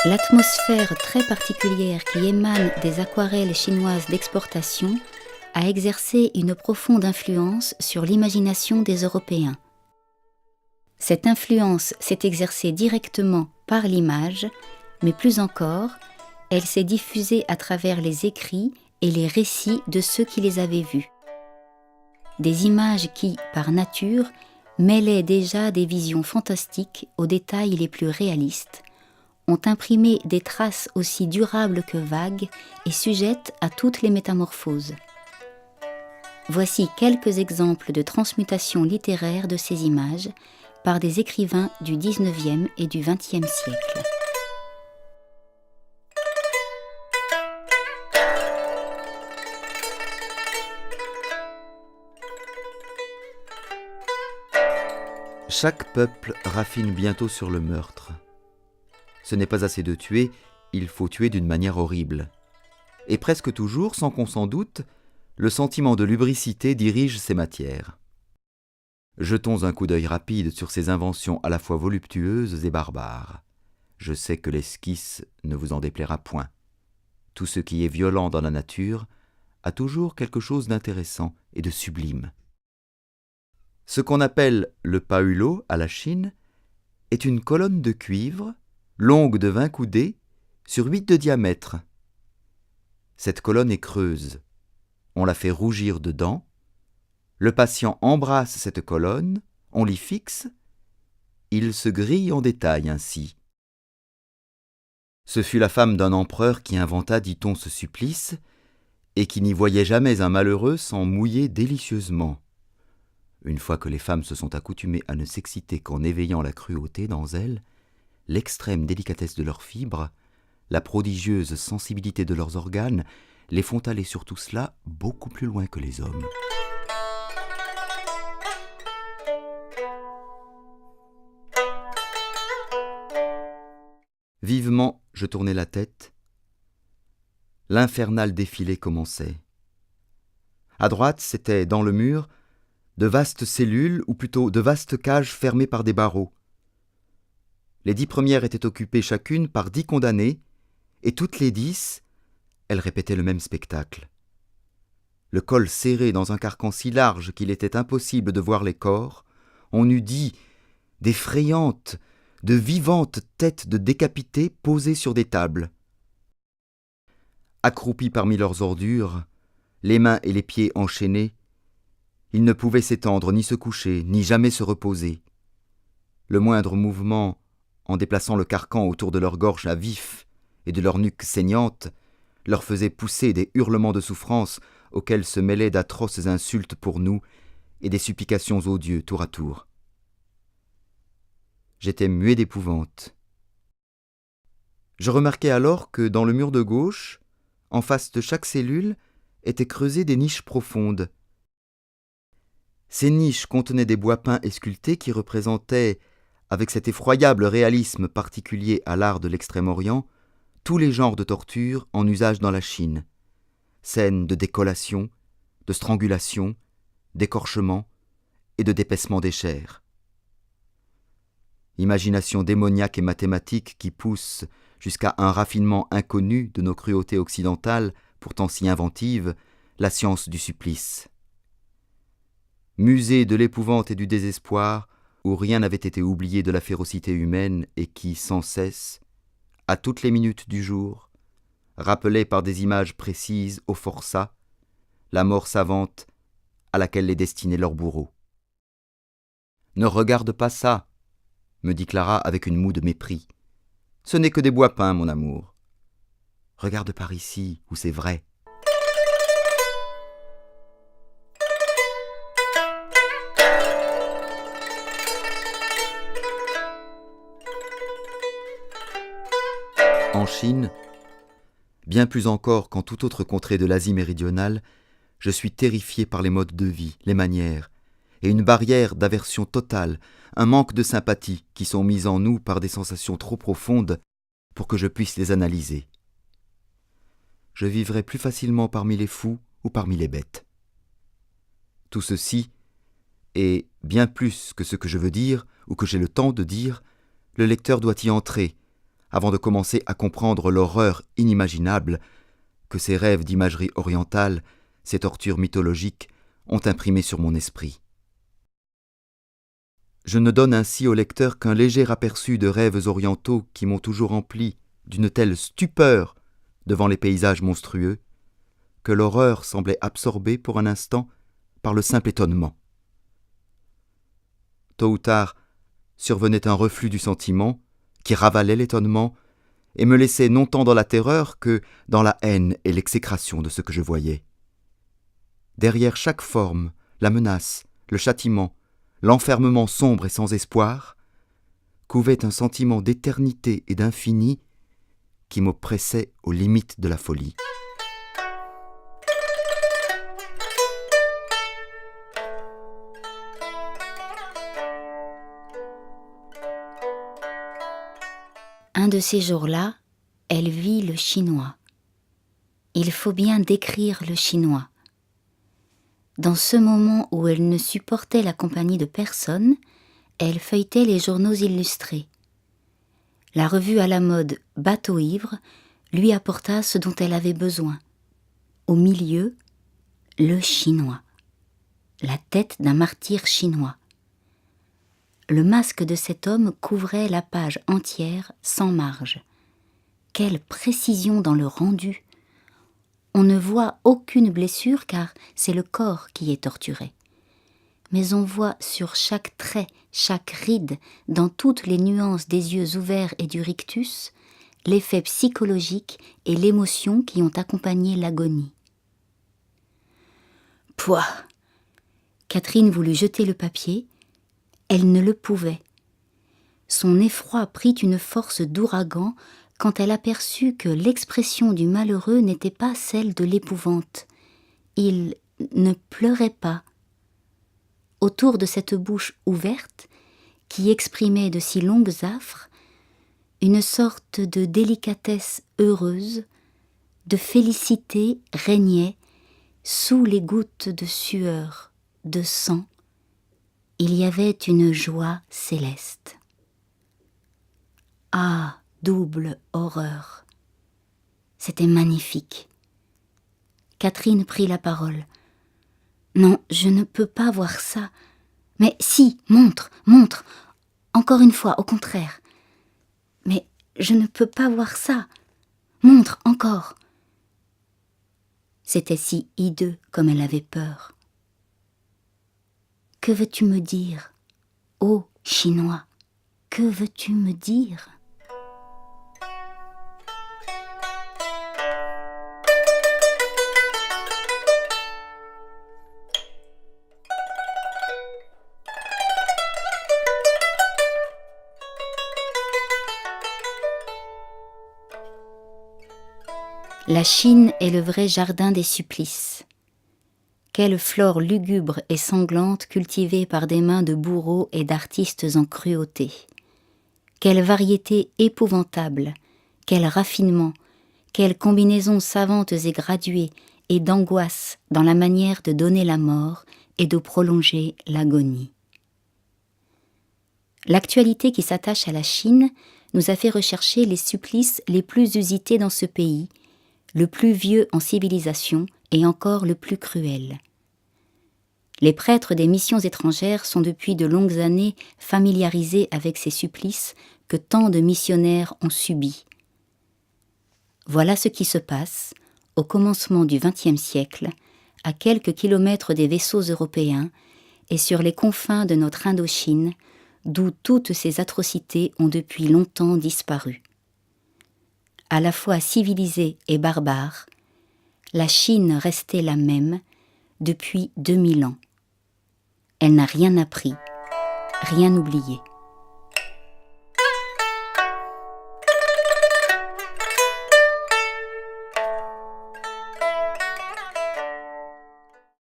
L'atmosphère très particulière qui émane des aquarelles chinoises d'exportation a exercé une profonde influence sur l'imagination des Européens. Cette influence s'est exercée directement par l'image, mais plus encore, elle s'est diffusée à travers les écrits et les récits de ceux qui les avaient vus. Des images qui, par nature, mêlaient déjà des visions fantastiques aux détails les plus réalistes, ont imprimé des traces aussi durables que vagues et sujettes à toutes les métamorphoses. Voici quelques exemples de transmutation littéraire de ces images par des écrivains du XIXe et du XXe siècle. Chaque peuple raffine bientôt sur le meurtre. Ce n'est pas assez de tuer, il faut tuer d'une manière horrible. Et presque toujours, sans qu'on s'en doute, le sentiment de lubricité dirige ces matières. Jetons un coup d'œil rapide sur ces inventions à la fois voluptueuses et barbares. Je sais que l'esquisse ne vous en déplaira point. Tout ce qui est violent dans la nature a toujours quelque chose d'intéressant et de sublime. Ce qu'on appelle le pahulo à la Chine est une colonne de cuivre longue de 20 coudées, sur 8 de diamètre. Cette colonne est creuse. On la fait rougir dedans. Le patient embrasse cette colonne, on l'y fixe. Il se grille en détail ainsi. Ce fut la femme d'un empereur qui inventa, dit-on, ce supplice, et qui n'y voyait jamais un malheureux sans mouiller délicieusement. Une fois que les femmes se sont accoutumées à ne s'exciter qu'en éveillant la cruauté dans elles, l'extrême délicatesse de leurs fibres, la prodigieuse sensibilité de leurs organes, les font aller sur tout cela beaucoup plus loin que les hommes. Vivement, je tournai la tête. L'infernal défilé commençait. À droite, c'était, dans le mur, de vastes cellules, ou plutôt de vastes cages fermées par des barreaux. Les 10 premières étaient occupées chacune par 10 condamnés, et toutes les 10, elles répétaient le même spectacle. Le col serré dans un carcan si large qu'il était impossible de voir les corps, on eût dit d'effrayantes, de vivantes têtes de décapités posées sur des tables. Accroupis parmi leurs ordures, les mains et les pieds enchaînés, ils ne pouvaient s'étendre ni se coucher, ni jamais se reposer. Le moindre mouvement, en déplaçant le carcan autour de leur gorge à vif et de leur nuque saignante, leur faisait pousser des hurlements de souffrance auxquels se mêlaient d'atroces insultes pour nous et des supplications aux dieux tour à tour. J'étais muet d'épouvante. Je remarquai alors que dans le mur de gauche, en face de chaque cellule, étaient creusées des niches profondes. Ces niches contenaient des bois peints et sculptés qui représentaient, avec cet effroyable réalisme particulier à l'art de l'Extrême-Orient, tous les genres de tortures en usage dans la Chine. Scènes de décollation, de strangulation, d'écorchement et de d'épaissement des chairs. Imagination démoniaque et mathématique qui pousse jusqu'à un raffinement inconnu de nos cruautés occidentales, pourtant si inventives, la science du supplice. Musée de l'épouvante et du désespoir, où rien n'avait été oublié de la férocité humaine et qui, sans cesse, à toutes les minutes du jour, rappelait par des images précises au forçat la mort savante à laquelle les destinait leur bourreau. « Ne regarde pas ça !» me dit Clara avec une moue de mépris. « Ce n'est que des bois peints, mon amour. Regarde par ici, où c'est vrai. » En Chine, bien plus encore qu'en toute autre contrée de l'Asie méridionale, je suis terrifié par les modes de vie, les manières, et une barrière d'aversion totale, un manque de sympathie qui sont mis en nous par des sensations trop profondes pour que je puisse les analyser. Je vivrai plus facilement parmi les fous ou parmi les bêtes. Tout ceci, et bien plus que ce que je veux dire ou que j'ai le temps de dire, le lecteur doit y entrer avant de commencer à comprendre l'horreur inimaginable que ces rêves d'imagerie orientale, ces tortures mythologiques, ont imprimé sur mon esprit. Je ne donne ainsi au lecteur qu'un léger aperçu de rêves orientaux qui m'ont toujours empli d'une telle stupeur devant les paysages monstrueux, que l'horreur semblait absorbée pour un instant par le simple étonnement. Tôt ou tard, survenait un reflux du sentiment qui ravalait l'étonnement et me laissait non tant dans la terreur que dans la haine et l'exécration de ce que je voyais. Derrière chaque forme, la menace, le châtiment, l'enfermement sombre et sans espoir, couvait un sentiment d'éternité et d'infini qui m'oppressait aux limites de la folie. Un de ces jours-là, elle vit le chinois. Il faut bien décrire le chinois. Dans ce moment où elle ne supportait la compagnie de personne, elle feuilletait les journaux illustrés. La revue à la mode Bateau ivre lui apporta ce dont elle avait besoin. Au milieu, le chinois, la tête d'un martyr chinois. Le masque de cet homme couvrait la page entière sans marge. Quelle précision dans le rendu! On ne voit aucune blessure car c'est le corps qui est torturé. Mais on voit sur chaque trait, chaque ride, dans toutes les nuances des yeux ouverts et du rictus, l'effet psychologique et l'émotion qui ont accompagné l'agonie. Pouah! Catherine voulut jeter le papier. Elle ne le pouvait. Son effroi prit une force d'ouragan quand elle aperçut que l'expression du malheureux n'était pas celle de l'épouvante. Il ne pleurait pas. Autour de cette bouche ouverte, qui exprimait de si longues affres, une sorte de délicatesse heureuse, de félicité régnait sous les gouttes de sueur, de sang. Il y avait une joie céleste. Ah, double horreur! C'était magnifique. Catherine prit la parole. Non, je ne peux pas voir ça. Mais si, montre, montre. Encore une fois, au contraire. Mais je ne peux pas voir ça. Montre encore. C'était si hideux comme elle avait peur. Que veux-tu me dire, ô Chinois? Que veux-tu me dire? La Chine est le vrai jardin des supplices. Quelle flore lugubre et sanglante cultivée par des mains de bourreaux et d'artistes en cruauté. Quelle variété épouvantable, quel raffinement, quelles combinaisons savantes et graduées et d'angoisse dans la manière de donner la mort et de prolonger l'agonie. L'actualité qui s'attache à la Chine nous a fait rechercher les supplices les plus usités dans ce pays, le plus vieux en civilisation et encore le plus cruel. Les prêtres des missions étrangères sont depuis de longues années familiarisés avec ces supplices que tant de missionnaires ont subis. Voilà ce qui se passe, au commencement du XXe siècle, à quelques kilomètres des vaisseaux européens et sur les confins de notre Indochine, d'où toutes ces atrocités ont depuis longtemps disparu. À la fois civilisée et barbare, la Chine restait la même depuis 2000 ans. Elle n'a rien appris, rien oublié.